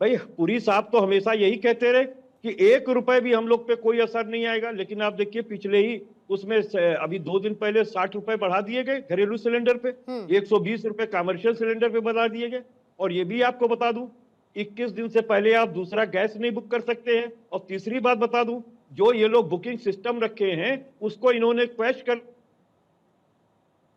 भाई पुरी साहब तो हमेशा यही कहते रहे कि 1 रुपए भी हम लोग पे कोई असर नहीं आएगा, लेकिन आप देखिए पिछले ही उसमें अभी 2 दिन पहले 60 रुपए बढ़ा दिए गए घरेलू सिलेंडर पे, 120 रुपए कमर्शियल सिलेंडर पे बढ़ा दिए गए। और ये भी आपको बता दूं, 21 दिन से पहले आप दूसरा गैस नहीं बुक कर सकते हैं। और तीसरी बात बता दूं, जो ये लोग बुकिंग सिस्टम रखे हैं उसको इन्होंने क्वैश कर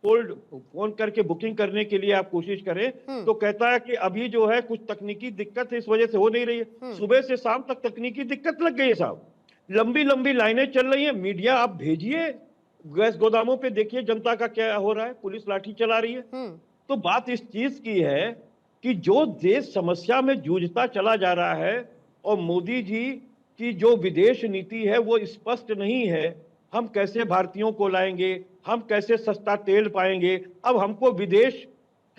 फोन करके बुकिंग करने के लिए आप कोशिश करें तो कहता है कि अभी जो है कुछ तकनीकी दिक्कत है, इस वजह से हो नहीं रही है। सुबह से शाम तक तकनीकी दिक्कत लग गई है साहब, लंबी लंबी लाइनें चल रही हैं। मीडिया आप भेजिए, गैस गोदामों पे देखिए जनता का क्या हो रहा है, पुलिस लाठी चला रही है। तो बात इस चीज की है कि जो देश समस्या में जूझता चला जा रहा है और मोदी जी की जो विदेश नीति है वो स्पष्ट नहीं है। हम कैसे भारतीयों को लाएंगे, हम कैसे सस्ता तेल पाएंगे, अब हमको विदेश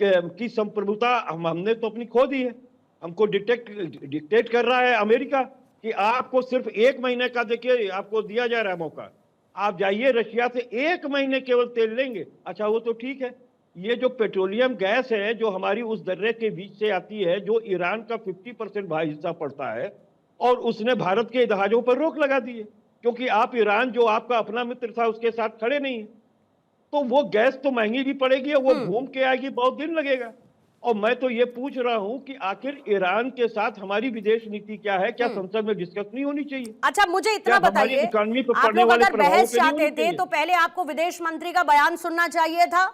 की संप्रभुता हमने तो अपनी खो दी है। हमको डिक्टेट कर रहा है अमेरिका कि आपको सिर्फ 1 महीने का देखिए आपको दिया जा रहा है मौका, आप जाइए रशिया से 1 महीने केवल तेल लेंगे। अच्छा वो तो ठीक है, ये जो पेट्रोलियम गैस है जो हमारी उस दर्रे के बीच से आती है, जो ईरान का 50% भाई हिस्सा पड़ता है, और उसने भारत के जहाजों पर रोक लगा दी है क्योंकि आप ईरान जो आपका अपना मित्र था उसके साथ खड़े नहीं है। तो वो गैस तो महंगी भी पड़ेगी और वो घूम के आएगी, बहुत दिन लगेगा। और मैं तो ये पूछ रहा हूं कि आखिर ईरान के साथ हमारी विदेश नीति क्या है, क्या संसद में डिस्कस नहीं होनी चाहिए? अच्छा मुझे इतना बताइए, आप लोग अगर बहस चाहते थे तो पहले आपको विदेश मंत्री का बयान सुनना चाहिए था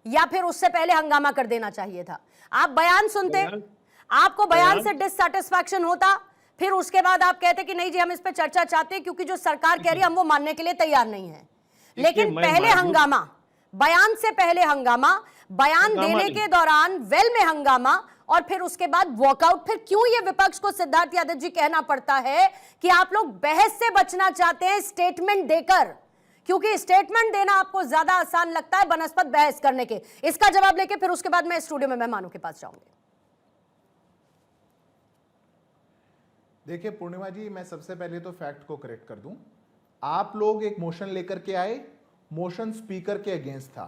या फिर उससे पहले हंगामा कर देना चाहिए था? आप बयान सुनते, आपको बयान से डिससैटिस्फैक्शन होता, फिर उसके बाद आप कहते कि नहीं जी हम इस पर चर्चा चाहते हैं क्योंकि जो सरकार कह रही है हम वो मानने के लिए तैयार नहीं है। लेकिन पहले हंगामा, बयान से पहले हंगामा, बयान देने के दौरान वेल में हंगामा, और फिर उसके बाद वॉकआउट। फिर क्यों ये विपक्ष को सिद्धार्थ यादव जी कहना पड़ता है कि आप लोग बहस से बचना चाहते हैं स्टेटमेंट देकर, क्योंकि स्टेटमेंट देना आपको ज्यादा आसान लगता है बनस्पत बहस करने के? इसका जवाब लेके फिर उसके बाद मैं स्टूडियो में मेहमानों के पास जाऊंगी। देखिए पूर्णिमा जी, मैं सबसे पहले तो फैक्ट को करेक्ट कर दूं। आप लोग एक मोशन लेकर के आए, मोशन स्पीकर के अगेंस्ट था,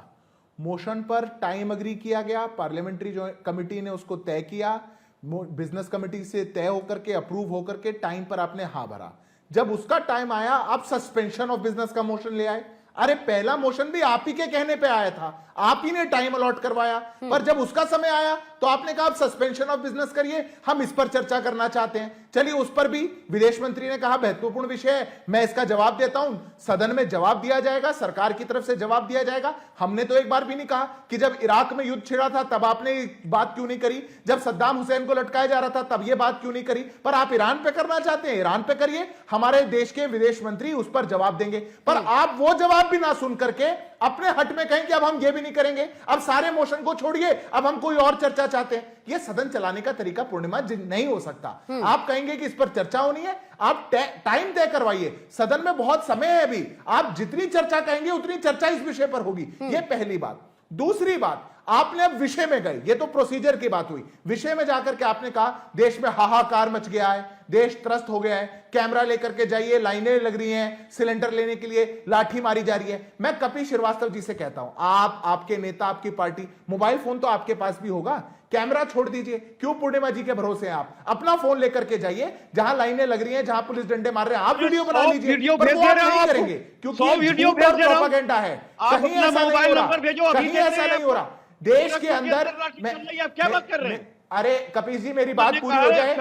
मोशन पर टाइम अग्री किया गया, पार्लियामेंट्री जो कमेटी ने उसको तय किया, बिजनेस कमेटी से तय होकर के अप्रूव होकर के टाइम पर आपने हाँ भरा। जब उसका टाइम आया आप सस्पेंशन ऑफ बिजनेस का मोशन ले आए। अरे पहला मोशन भी आप ही के कहने पे आया था, आप ही ने टाइम अलॉट करवाया, पर जब उसका समय आया तो आपने कहा आप सस्पेंशन ऑफ बिजनेस करिए, हम इस पर चर्चा करना चाहते हैं। चलिए उस पर भी विदेश मंत्री ने कहा महत्वपूर्ण विषय है, मैं इसका जवाब देता हूं, सदन में जवाब दिया जाएगा, सरकार की तरफ से जवाब दिया जाएगा। हमने तो एक बार भी नहीं कहा कि जब इराक में युद्ध छिड़ा था तब आपने बात क्यों नहीं करी, जब सद्दाम हुसैन को लटकाया जा रहा था तब यह बात क्यों नहीं करी, पर आप ईरान पे करना चाहते हैं, ईरान पे करिए, हमारे देश के विदेश मंत्री उस पर जवाब देंगे। पर आप वो जवाब भी ना सुन करके अपने हट में कहें कि अब हम ये भी नहीं करेंगे, अब सारे मोशन को छोड़िए, अब हम कोई और चर्चा चाहते हैं। ये सदन चलाने का तरीका पूर्णिमा नहीं हो सकता। आप कहेंगे कि इस पर चर्चा होनी है, आप टाइम तय करवाइए, सदन में बहुत समय है अभी, आप जितनी चर्चा कहेंगे उतनी चर्चा इस विषय पर होगी। ये पहली बात। दूसरी बात, आपने अब विषय में गए, ये तो प्रोसीजर की बात हुई, विषय में जाकर के आपने कहा देश में हाहाकार मच गया है, देश त्रस्त हो गया है, कैमरा लेकर के जाइए, लाइनें लग रही हैं, सिलेंडर लेने के लिए लाठी मारी जा रही है। मैं कपिल श्रीवास्तव जी से कहता हूं, आप, आपके नेता, आपकी पार्टी, मोबाइल फोन तो आपके पास भी होगा, कैमरा छोड़ दीजिए, क्यों पूर्णिमा जी के भरोसे हैं आप? अपना फोन लेकर के जाइए, जहां लाइनें लग रही हैं, जहां पुलिस डंडे मार रहे हैं, आप वीडियो बना लीजिए, पर वो आप नहीं करेंगे क्योंकि वीडियो प्रोपेगेंडा है। कहीं ऐसा नहीं हो रहा, कहीं ऐसा नहीं हो रहा देश के अंदर। क्या बात कर रहे हैं? अरे कपीस जी मेरी बात पूरी हो जाए,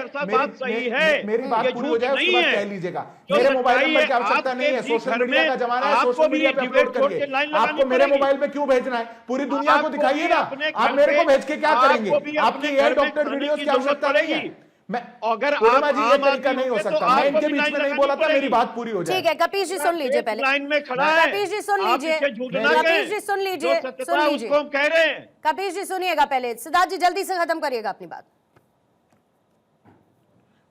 मेरी बात पूरी हो जाए उसके बाद कह लीजिएगा। मेरे मोबाइल नंबर की आवश्यकता नहीं है, सोशल मीडिया का जमाना है, सोशल मीडिया पे अपलोड करिए। आपको मेरे मोबाइल पे क्यों भेजना है? पूरी दुनिया को दिखाइए ना, आप मेरे को भेज के क्या करेंगे? आपकी एयर डॉक्टर वीडियोस की आवश्यकता नहीं है। मैं अगर पूर्णिमा जी ये तरीका नहीं हो सकता, मैं इनके बीच में नहीं बोला था, मेरी बात पूरी हो जाए। ठीक है कपीस जी सुन लीजिए, पहले लाइन में खड़ा है, कपीस जी सुन लीजिए, कपीस जी सुन लीजिए, सुन लीजिए, कह रहे हैं कपीस जी सुनिएगा पहले, सिद्धार्थ जी जल्दी से खत्म करिएगा अपनी बात।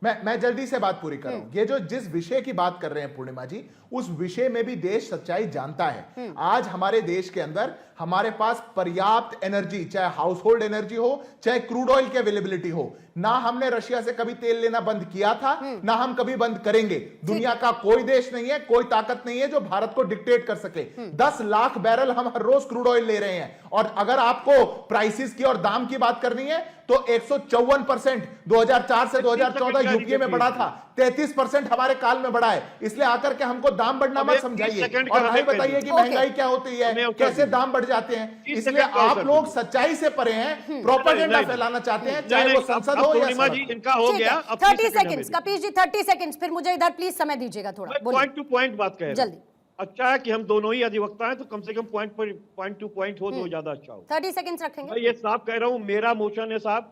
मैं जल्दी से बात पूरी करूं। ये जो जिस विषय की बात कर रहे हैं पूर्णिमा जी, उस विषय में भी देश सच्चाई जानता है। आज हमारे देश के अंदर हमारे पास पर्याप्त एनर्जी, चाहे हाउस होल्ड एनर्जी हो, चाहे क्रूड ऑयल की अवेलेबिलिटी हो, ना हमने रशिया से कभी तेल लेना बंद किया था, ना हम कभी बंद करेंगे। दुनिया का कोई देश नहीं है, कोई ताकत नहीं है जो भारत को डिक्टेट कर सके। 10 लाख बैरल हम हर रोज क्रूड ऑयल ले रहे हैं। और अगर आपको प्राइसेस की और दाम की बात करनी है तो 154% 2004 से 2014 यूपीए में बढ़ा था, 33% हमारे काल में बढ़ा है। इसलिए आकर के हमको दाम बढ़ना मत समझाइए और नहीं बताइए कि महंगाई क्या होती है, कैसे दाम बढ़ जाते हैं। इसलिए आप लोग सच्चाई से परे हैं, प्रोपेगेंडा फैलाना चाहते हैं, चाहे वो संसद हो या पूर्णिमा जी इनका हो गया। 30 सेकंड्स कपीश जी, 30 सेकंड्स, फिर मुझे इधर प्लीज समय दीजिएगा थोड़ा। पॉइंट टू पॉइंट बात कह रहे जल्दी। अच्छा है कि हम दोनों ही अधिवक्ता हैं, तो कम से कम पॉइंट टू पॉइंट हो तो ज्यादा अच्छा हो। 30 सेकंड्स रखेंगे। मैं ये साफ कह रहा हूं, मेरा मोशन है साहब,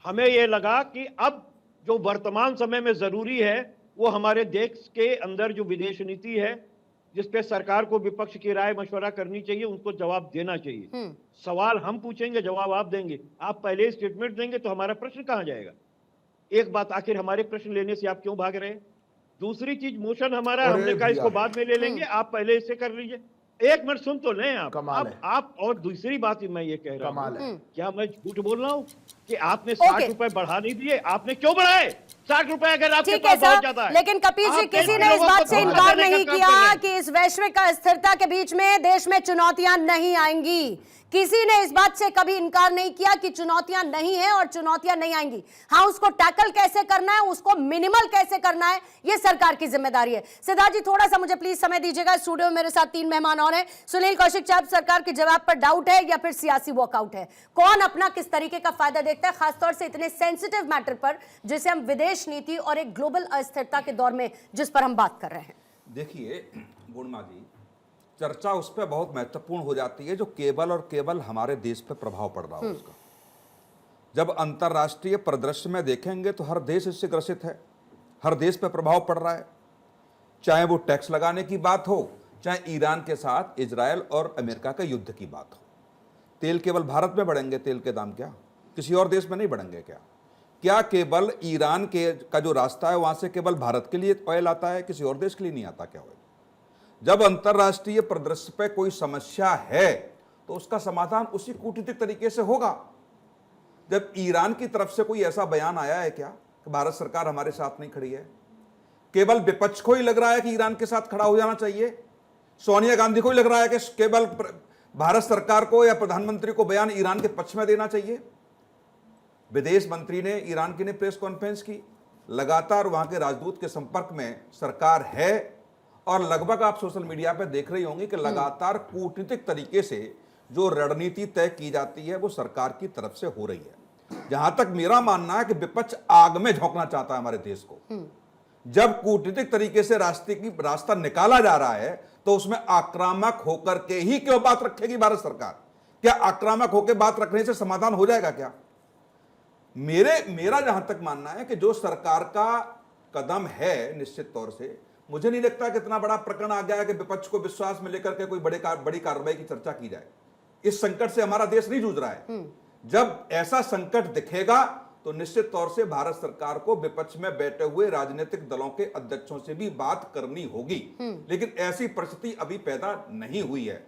हमें ये लगा कि अब जो वर्तमान समय में जरूरी है वो हमारे देश के अंदर जो विदेश नीति है, जिसपे सरकार को विपक्ष की राय मशवरा करनी चाहिए, उनको जवाब देना चाहिए। सवाल हम पूछेंगे, जवाब आप देंगे। आप पहले स्टेटमेंट देंगे तो हमारा प्रश्न कहां जाएगा? एक बात, आखिर हमारे प्रश्न लेने से आप क्यों भाग रहे हैं? दूसरी चीज, मोशन हमारा, हमने कहा इसको बाद में ले लेंगे, आप पहले इससे कर लीजिए। एक मिनट सुन तो लें आप। और दूसरी बात मैं ये कह रहा हूं, क्या मैं झूठ बोल रहा हूं कि आपने 60 रुपए बढ़ा नहीं दिए? आपने क्यों बढ़ाए 60 रुपए? अगर आपके पास बहुत ज्यादा है। लेकिन कपिल जी, किसी ने इस बात से इनकार नहीं किया कि इस वैश्विक अस्थिरता के बीच में देश में चुनौतियां नहीं आएंगी। किसी ने इस बात से कभी इनकार नहीं किया कि चुनौतियां नहीं है और चुनौतियां नहीं आएंगी। हाँ, उसको टैकल कैसे करना है, उसको मिनिमल कैसे करना है, ये सरकार की जिम्मेदारी है। सिद्धार्थ जी, थोड़ा सा मुझे प्लीज समय दीजिएगा। स्टूडियो में मेरे साथ 3 मेहमान और हैं। सुनील कौशिक, चाहे सरकार के जवाब पर डाउट है या फिर सियासी वॉकआउट है, कौन अपना किस तरीके का फायदा देखता है, खासतौर से इतने सेंसिटिव मैटर पर जिसे हम विदेश नीति और एक ग्लोबल अस्थिरता के दौर में जिस पर हम बात कर रहे हैं? देखिए गुणमा जी, चर्चा उस पर बहुत महत्वपूर्ण हो जाती है जो केवल और केवल हमारे देश पे प्रभाव पड़ रहा हो उसका। जब अंतर्राष्ट्रीय परिदृश्य में देखेंगे तो हर देश इससे ग्रसित है, हर देश पे प्रभाव पड़ रहा है। चाहे वो टैक्स लगाने की बात हो, चाहे ईरान के साथ इजराइल और अमेरिका के युद्ध की बात हो। तेल केवल भारत में बढ़ेंगे तेल के दाम, क्या किसी और देश में नहीं बढ़ेंगे? क्या केवल ईरान के का जो रास्ता है वहां से केवल भारत के लिए ऑयल आता है, किसी और देश के लिए नहीं आता क्या ऑयल? जब अंतर्राष्ट्रीय परिदृश्य पे कोई समस्या है तो उसका समाधान उसी कूटनीतिक तरीके से होगा। जब ईरान की तरफ से कोई ऐसा बयान आया है क्या कि भारत सरकार हमारे साथ नहीं खड़ी है? केवल विपक्ष को ही लग रहा है कि ईरान के साथ खड़ा हो जाना चाहिए? सोनिया गांधी को ही लग रहा है कि केवल भारत सरकार को या प्रधानमंत्री को बयान ईरान के पक्ष में देना चाहिए? विदेश मंत्री ने, ईरान की ने प्रेस कॉन्फ्रेंस की, लगातार वहां के राजदूत के संपर्क में सरकार है और लगभग आप सोशल मीडिया पर देख रही होंगी कि लगातार कूटनीतिक तरीके से जो रणनीति तय की जाती है वो सरकार की तरफ से हो रही है। जहां तक मेरा मानना है कि विपक्ष आग में झोंकना चाहता है हमारे देश को। जब कूटनीतिक तरीके से रास्ता निकाला जा रहा है तो उसमें आक्रामक होकर के ही क्यों बात रखेगी भारत सरकार? क्या आक्रामक होकर बात रखने से समाधान हो जाएगा क्या? मेरा जहां तक मानना है कि जो सरकार का कदम है, निश्चित तौर से मुझे नहीं लगता कि इतना बड़ा प्रकरण आ गया है कि विपक्ष को विश्वास में लेकर के कोई बड़ी कार्रवाई की चर्चा की जाए। इस संकट से हमारा देश नहीं जूझ रहा है। जब ऐसा संकट दिखेगा तो निश्चित तौर से भारत सरकार को विपक्ष में बैठे हुए राजनीतिक दलों के अध्यक्षों से भी बात करनी होगी, लेकिन ऐसी परिस्थिति अभी पैदा नहीं हुई है।